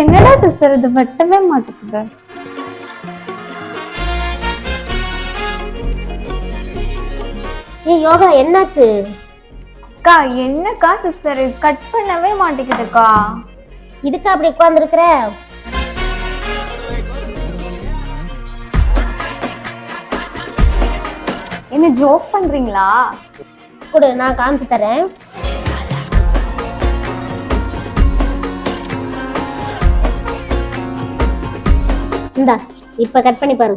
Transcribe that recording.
என்னடா சிஸ்டர் இது வெட்டவே மாட்டேங்குது. ஏய் யோகா என்னாச்சு? அக்கா என்னக்கா சிஸ்டர் கட் பண்ணவே மாட்டேங்குதுக்கா. இதுக்கு அப்படி உட்கார்ந்துருக்கிற? என்ன ஜோக் பண்றீங்களா? கொடு, நான் காமிச்சு தரேன். இந்தா இப்ப கட் பண்ணி பாரு.